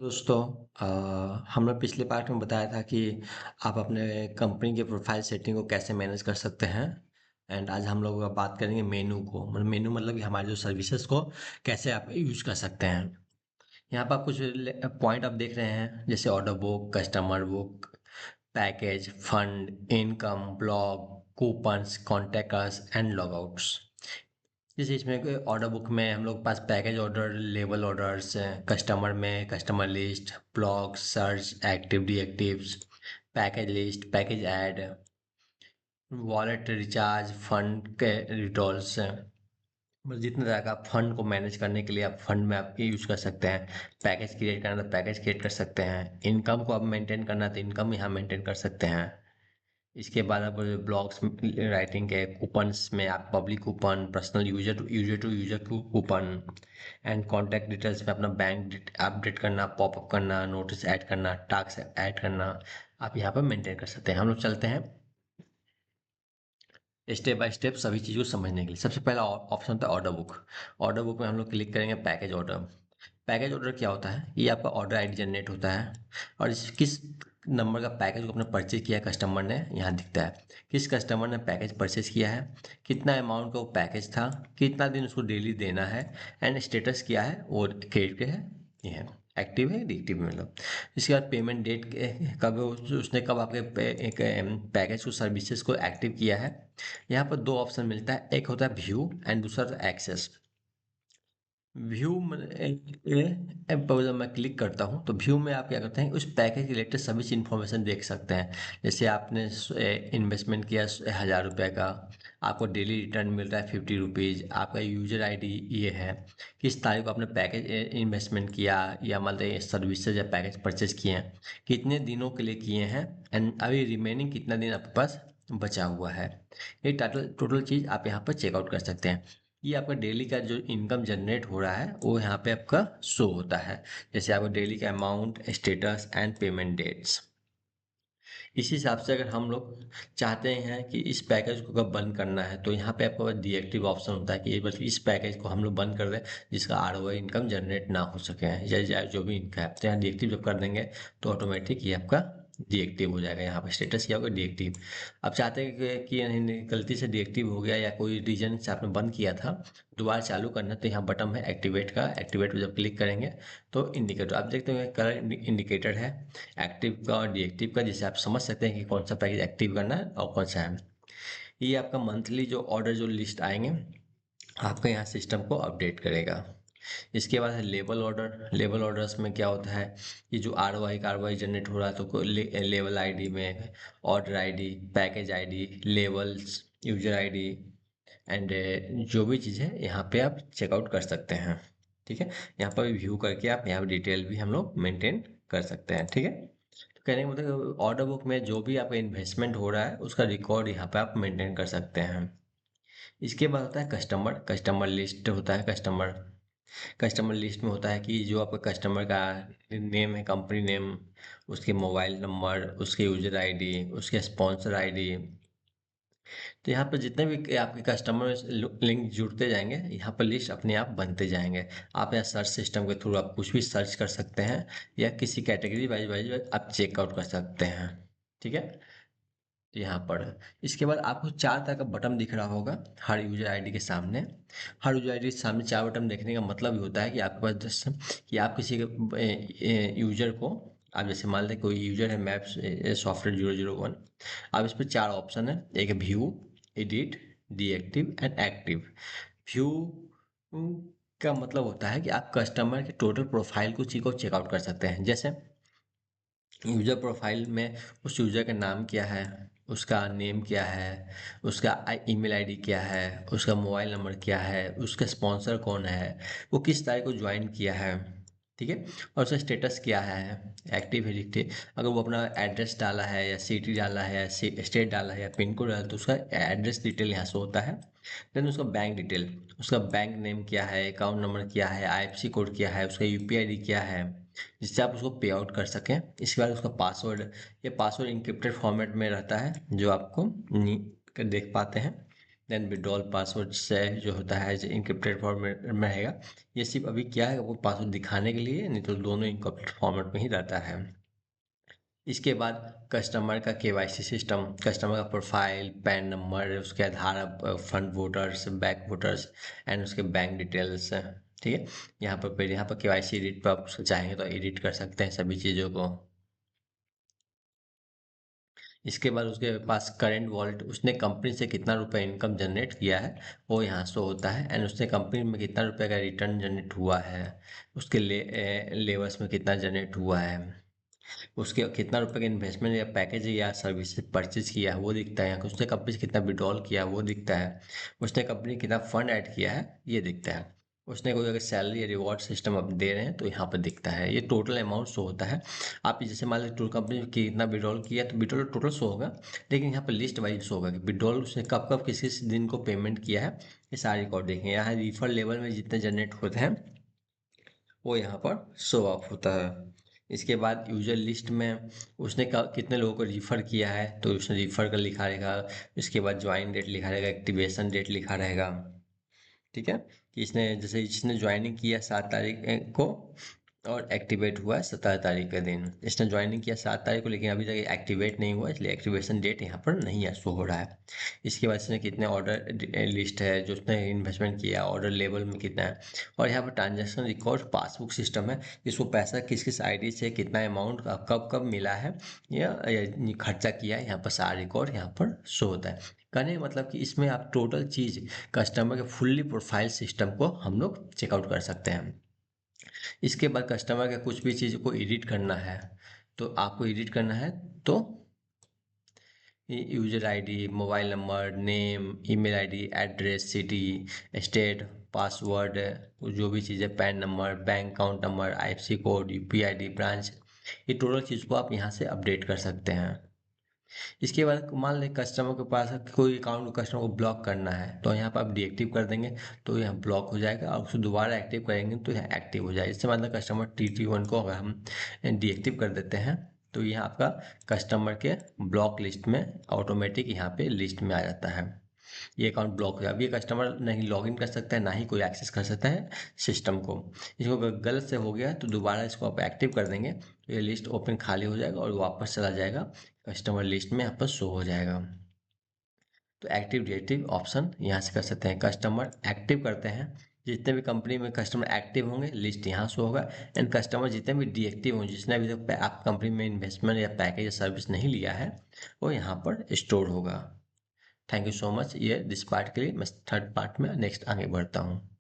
दोस्तों हमने पिछले पार्ट में बताया था कि आप अपने कंपनी के प्रोफाइल सेटिंग को कैसे मैनेज कर सकते हैं। एंड आज हम लोग बात करेंगे मेनू को। मतलब मेनू मतलब कि हमारे जो सर्विसेज को कैसे आप यूज कर सकते हैं। यहाँ पर आप कुछ पॉइंट आप देख रहे हैं, जैसे order book, customer book, package, fund, income, blog, coupons, contacts and logouts. जैसे इसमें ऑर्डर बुक में हम लोग पास पैकेज ऑर्डर, लेवल ऑर्डर्स हैं। कस्टमर में customer list, blog, search, active deactives, package list, package add, wallet recharge, fund के रिटॉल्स हैं। मतलब जितने तरह का फंड को मैनेज करने के लिए आप फंड में आप ये यूज कर सकते हैं। पैकेज क्रिएट करना तो पैकेज क्रिएट कर सकते हैं। इनकम को आप मेंटेन करना तो इनकम यहाँ मेंटेन कर सकते हैं। इसके बाद आप ब्लॉग्स राइटिंग के कूपन्स में आप public coupon, personal user to coupon and contact details में अपना बैंक अपडेट करना, पॉपअप करना, नोटिस ऐड करना, टास्क ऐड करना, आप यहाँ पर मेंटेन कर सकते हैं। हम लोग चलते हैं स्टेप बाय स्टेप सभी चीज़ों को समझने के लिए। सबसे पहला ऑप्शन होता है ऑर्डर बुक। ऑर्डर बुक में हम लोग क्लिक करेंगे पैकेज ऑर्डर। पैकेज ऑर्डर क्या होता है? ये आपका ऑर्डर आईडी जनरेट होता है और किस नंबर का पैकेज को आपने परचेज किया है कस्टमर ने, यहाँ दिखता है। किस कस्टमर ने पैकेज परचेज किया है, कितना अमाउंट का वो पैकेज था, कितना दिन उसको डेली देना है, एंड स्टेटस क्या है, वो क्रेडिट है, ये है, एक्टिव है, डिएक्टिव है मतलब। इसके बाद पेमेंट डेट कब उसने कब आपके एक पैकेज को सर्विसेज को एक्टिव किया है। यहाँ पर दो ऑप्शन मिलता है, एक होता है व्यू एंड दूसरा होता है एक्सेस। व्यू पर जब मैं क्लिक करता हूँ तो व्यू में आप क्या करते हैं, उस पैकेज के रिलेटेड सभी इन्फॉर्मेशन देख सकते हैं। जैसे आपने इन्वेस्टमेंट किया 1000 रुपये का, आपको डेली रिटर्न मिल रहा है 50 रुपीज़, आपका यूजर आईडी ये है, किस तारीख को आपने पैकेज इन्वेस्टमेंट किया या मतलब सर्विसेज या पैकेज परचेज किए हैं, कितने दिनों के लिए किए हैं, एंड अभी रिमेनिंग कितना दिन आपके पास बचा हुआ है। ये टोटल टोटल चीज़ आप यहाँ पर चेकआउट कर सकते हैं। ये आपका डेली का जो इनकम जनरेट हो रहा है वो यहाँ पे आपका शो होता है। जैसे आपको डेली का amount, status and payment dates. इसी हिसाब से अगर हम लोग चाहते हैं कि इस पैकेज को कब बंद करना है, तो यहाँ पे आपके पास डीएक्टिव ऑप्शन होता है कि ये बस इस पैकेज को हम लोग बंद कर दें जिसका आरओआई इनकम जनरेट ना हो सके, या जो भी इनका है। तो यहाँ डीएक्टिव जब कर देंगे तो ऑटोमेटिक ये आपका डीएक्टिव हो जाएगा। यहाँ पे स्टेटस क्या होगा, डीएक्टिव। अब चाहते हैं कि नहीं, गलती से डीएक्टिव हो गया या कोई रीजन से आपने बंद किया था, दोबारा चालू करना, तो यहाँ बटन है एक्टिवेट का। एक्टिवेट पे जब क्लिक करेंगे तो इंडिकेटर आप देखते हैं, कलर इंडिकेटर है एक्टिव का और डीएक्टिव का, जिससे आप समझ सकते हैं कि कौन सा पैकेज एक्टिव करना है और कौन सा है। ये आपका मंथली जो ऑर्डर जो लिस्ट आएंगे आपका यहाँ सिस्टम को अपडेट करेगा। इसके बाद है लेवल ऑर्डर। लेवल ऑर्डर्स में क्या होता है, ये जो आर ओ आई जनरेट हो रहा है तो लेवल आईडी में order ID, package ID, levels, user ID and जो भी चीज़ है यहाँ पे आप चेकआउट कर सकते हैं। ठीक है, यहाँ पर व्यू करके आप यहाँ पे डिटेल भी हम लोग मेंटेन कर सकते हैं। ठीक है, तो कहने का मतलब ऑर्डर बुक में जो भी आपका इन्वेस्टमेंट हो रहा है उसका रिकॉर्ड यहाँ पे आप मेंटेन कर सकते हैं। इसके बाद होता है कस्टमर। कस्टमर लिस्ट होता है। कस्टमर लिस्ट में होता है कि जो आपका कस्टमर का नेम है, कंपनी नेम, उसके मोबाइल नंबर, उसके यूजर आईडी, उसके स्पॉन्सर आईडी। तो यहाँ पर जितने भी आपके कस्टमर लिंक जुड़ते जाएंगे, यहाँ पर लिस्ट अपने आप बनते जाएंगे। आप यहाँ सर्च सिस्टम के थ्रू आप कुछ भी सर्च कर सकते हैं या किसी कैटेगरी वाइज वाइज आप चेकआउट कर सकते हैं। ठीक है, तो यहाँ पर इसके बाद आपको चार तरह का बटन दिख रहा होगा हर यूजर आईडी के सामने। हर यूजर आईडी के सामने चार बटन देखने का मतलब ये होता है कि आपके पास जैसे कि आप किसी यूजर को, आप जैसे मान लें कोई यूजर है मैप्स सॉफ्टवेयर 001, अब इस पर चार ऑप्शन है। एक है view, edit, deactive and active. View का मतलब होता है कि आप कस्टमर के टोटल प्रोफाइल को चीज को चेकआउट कर सकते हैं। जैसे यूजर प्रोफाइल में उस यूजर का नाम क्या है, उसका नेम क्या है, उसका ईमेल आईडी क्या है, उसका मोबाइल नंबर क्या है, उसका स्पॉन्सर कौन है, वो किस तारीख को ज्वाइन किया है। ठीक है, और उसका स्टेटस क्या है, एक्टिव है डिक्टिव। अगर वो अपना एड्रेस डाला है या सिटी डाला है या स्टेट डाला है या पिन कोड डाला है तो उसका एड्रेस डिटेल यहाँ से होता है। देन उसका बैंक डिटेल, उसका बैंक नेम क्या है, अकाउंट नंबर क्या है, आईएफएससी कोड क्या है, उसका यूपीआई आईडी क्या है, जिससे आप उसको पे आउट कर सकें। इसके बाद उसका पासवर्ड, ये पासवर्ड इंक्रिप्टेड फॉर्मेट में रहता है जो आपको कर देख पाते हैं। देन विड्रॉल पासवर्ड से जो होता है इनक्रिप्टेड फॉर्मेट में रहेगा। ये सिर्फ अभी क्या है, वो पासवर्ड दिखाने के लिए, नहीं तो दोनों इनक्रिप्टेड फॉर्मेट में ही रहता है। इसके बाद कस्टमर का केवाईसी सिस्टम, कस्टमर का प्रोफाइल, पैन नंबर, उसके Aadhaar, front voters, back voters and उसके बैंक डिटेल्स। ठीक है, यहाँ पर केवाईसी एडिट पर आप चाहेंगे तो एडिट कर सकते हैं सभी चीज़ों को। इसके बाद उसके पास करेंट वॉलेट, उसने कंपनी से कितना रुपए इनकम जनरेट किया है वो यहाँ शो होता है, एंड उसने कंपनी में कितना रुपए का रिटर्न जनरेट हुआ है, उसके लेवल्स में कितना जनरेट हुआ है, उसके कितना रुपए का इन्वेस्टमेंट या पैकेज या सर्विस परचेज किया है वो दिखता है यहाँ। उसने कंपनी से कितना विड्रॉल किया है वो दिखता है। उसने कंपनी कितना फंड ऐड किया है ये दिखता है। उसने कोई अगर सैलरी या रिवॉर्ड सिस्टम आप दे रहे हैं तो यहाँ पर दिखता है। ये टोटल अमाउंट शो होता है। आप जैसे मान लीजिए टूर कंपनी कितना विड्रॉल किया तो विड्रॉल टोटल शो होगा, लेकिन यहाँ पर लिस्ट वाइज शो होगा कि विड्रॉल उसने कब कब किस किस दिन को पेमेंट किया है। ये सारे रिकॉर्ड देखेंगे। यहाँ रिफर लेवल में जितने जनरेट होते हैं वो यहाँ पर शो ऑफ होता है। इसके बाद यूजर लिस्ट में उसने कितने लोगों को रिफ़र किया है तो उसने रिफ़र का लिखा रहेगा। इसके बाद ज्वाइन डेट लिखा रहेगा, एक्टिवेशन डेट लिखा रहेगा। ठीक है, कि इसने जैसे जिसने ज्वाइनिंग किया 7 तारीख को और एक्टिवेट हुआ है 17 तारीख के दिन। इसने ज्वाइनिंग किया 7 तारीख को, लेकिन अभी तक एक्टिवेट नहीं हुआ, इसलिए एक्टिवेशन डेट यहाँ पर नहीं है, शो हो रहा है। इसके बाद इसने कितने ऑर्डर लिस्ट है जो उसने इन्वेस्टमेंट किया, ऑर्डर लेवल में कितना है। और यहाँ per transaction record passbook system है, इसको पैसा किस किस आईडी से कितना अमाउंट कब कब मिला है या खर्चा किया है, यहाँ पर सारा रिकॉर्ड यहाँ पर शो होता है। कहने का मतलब कि इसमें आप टोटल चीज़ कस्टमर के फुल्ली प्रोफाइल सिस्टम को हम लोग चेकआउट कर सकते हैं। इसके बाद कस्टमर के कुछ भी चीज़ को एडिट करना है तो आपको एडिट करना है तो user ID, mobile number, name, email ID, address, city, state, password, जो भी चीज़ें, pan number, bank account number, IFSC code, UPI ID, branch, ये टोटल चीज़ को आप यहाँ से अपडेट कर सकते हैं। इसके बाद मान लें कस्टमर के पास कोई अकाउंट कस्टमर को ब्लॉक करना है तो यहाँ पर आप डीएक्टिव कर देंगे तो यहाँ ब्लॉक हो जाएगा, और उसको दोबारा एक्टिव करेंगे तो यहाँ एक्टिव हो जाएगा। इससे मतलब कस्टमर TT1 को अगर हम डीएक्टिव कर देते हैं तो यहाँ आपका कस्टमर के ब्लॉक लिस्ट में ऑटोमेटिक यहाँ पे लिस्ट में आ जाता है। ये अकाउंट ब्लॉक हो जाए। अब ये कस्टमर नहीं लॉगिन कर सकता है, ना ही कोई एक्सेस कर सकता है सिस्टम को। इसको अगर गलत से हो गया तो दोबारा इसको आप एक्टिव कर देंगे तो ये लिस्ट ओपन खाली हो जाएगा और वापस चला जाएगा कस्टमर लिस्ट में, यहाँ पर शो हो जाएगा। तो एक्टिव डिएक्टिव ऑप्शन यहाँ से कर सकते हैं। कस्टमर एक्टिव करते हैं, जितने भी कंपनी में कस्टमर एक्टिव होंगे लिस्ट यहाँ शो होगा, एंड कस्टमर जितने भी डीएक्टिव होंगे, जिसने अभी तक आप कंपनी में इन्वेस्टमेंट या पैकेज या सर्विस नहीं लिया है वो यहाँ पर स्टोर होगा। Thank you so much. ये दिस पार्ट के लिए मैं थर्ड पार्ट में नेक्स्ट आगे बढ़ता हूँ।